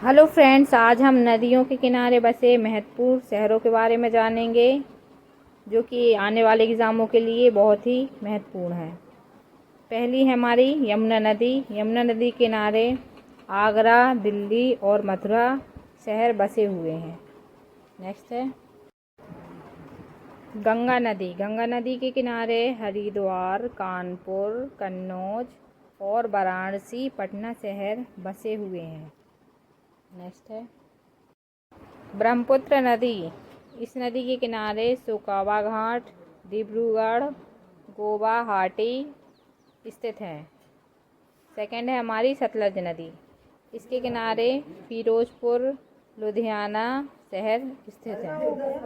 Hello friends, आज हम नदियों के किनारे बसे महत्वपूर्ण शहरों के बारे में जानेंगे जो कि आने वाले एग्ज़ामों के लिए बहुत ही महत्वपूर्ण है। पहली है हमारी यमुना नदी। यमुना नदी के किनारे आगरा, दिल्ली और मथुरा शहर बसे हुए हैं। नेक्स्ट है गंगा नदी। गंगा नदी के किनारे हरिद्वार, कानपुर, कन्नौज और वाराणसी, पटना शहर बसे हुए हैं। नेक्स्ट है ब्रह्मपुत्र नदी। इस नदी के किनारे सुकावा घाट, डिब्रूगढ़, गुवाहाटी स्थित है। सेकंड है हमारी सतलज नदी। इसके किनारे फिरोजपुर, लुधियाना शहर स्थित है।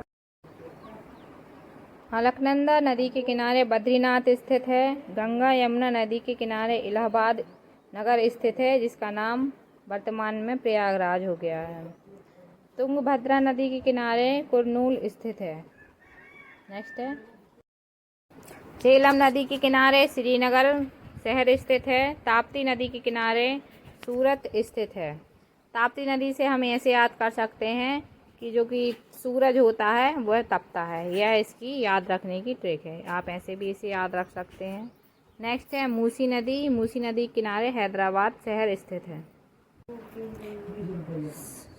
अलकनंदा नदी के किनारे बद्रीनाथ स्थित है। गंगा यमुना नदी के किनारे इलाहाबाद नगर स्थित है, जिसका नाम वर्तमान में प्रयागराज हो गया है। तुंगभद्रा नदी के किनारे कुरनूल स्थित है। नेक्स्ट है झेलम नदी के किनारे श्रीनगर शहर स्थित है। ताप्ती नदी के किनारे सूरत स्थित है। ताप्ती नदी से हम ऐसे याद कर सकते हैं कि जो कि सूरज होता है वह तपता है। यह इसकी याद रखने की ट्रिक है। आप ऐसे भी इसे याद रख सकते हैं। नेक्स्ट है मूसी नदी। मूसी नदी के किनारे हैदराबाद शहर स्थित है।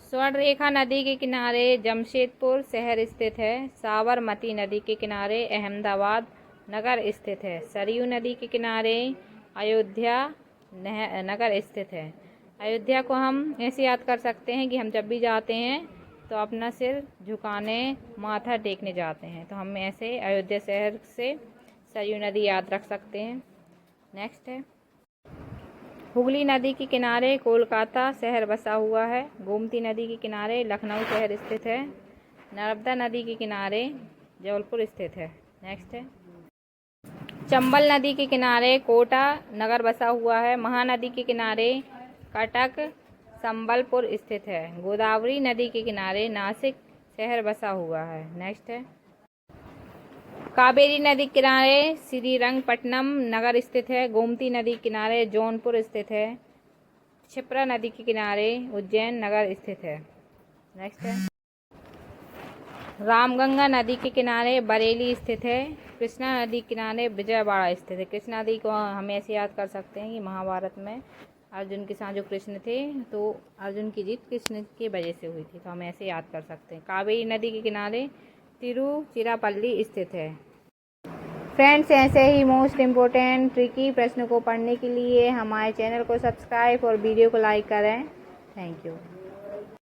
स्वर्ण रेखा नदी के किनारे जमशेदपुर शहर स्थित है। साबरमती नदी के किनारे अहमदाबाद नगर स्थित है। सरयू नदी के किनारे अयोध्या नगर स्थित है। अयोध्या को हम ऐसे याद कर सकते हैं कि हम जब भी जाते हैं तो अपना सिर झुकाने, माथा टेकने जाते हैं, तो हम ऐसे अयोध्या शहर से सरयू नदी याद रख सकते हैं। नेक्स्ट है हुगली नदी के किनारे कोलकाता शहर बसा हुआ है। गोमती नदी के किनारे लखनऊ शहर स्थित है। नर्मदा नदी के किनारे जबलपुर स्थित है। नेक्स्ट है चंबल नदी के किनारे कोटा नगर बसा हुआ है। महानदी के किनारे कटक संबलपुर स्थित है। गोदावरी नदी के किनारे नासिक शहर बसा हुआ है। नेक्स्ट है कावेरी नदी के किनारे श्रीरंगपट्टनम नगर स्थित है। गोमती नदी के किनारे जौनपुर स्थित है। क्षिप्रा नदी के किनारे उज्जैन नगर स्थित है। नेक्स्ट है रामगंगा नदी के किनारे बरेली स्थित है। कृष्णा नदी के किनारे विजयवाड़ा स्थित है। कृष्णा नदी को हम ऐसे याद कर सकते हैं कि महाभारत में अर्जुन के साथ जो कृष्ण थे, तो अर्जुन की जीत कृष्ण की वजह से हुई थी, तो हम ऐसे याद कर सकते हैं। कावेरी नदी के किनारे तिरुचिरापल्ली स्थित है। फ्रेंड्स, ऐसे ही मोस्ट इम्पोर्टेंट ट्रिकी प्रश्न को पढ़ने के लिए हमारे चैनल को सब्सक्राइब और वीडियो को लाइक करें। Thank you.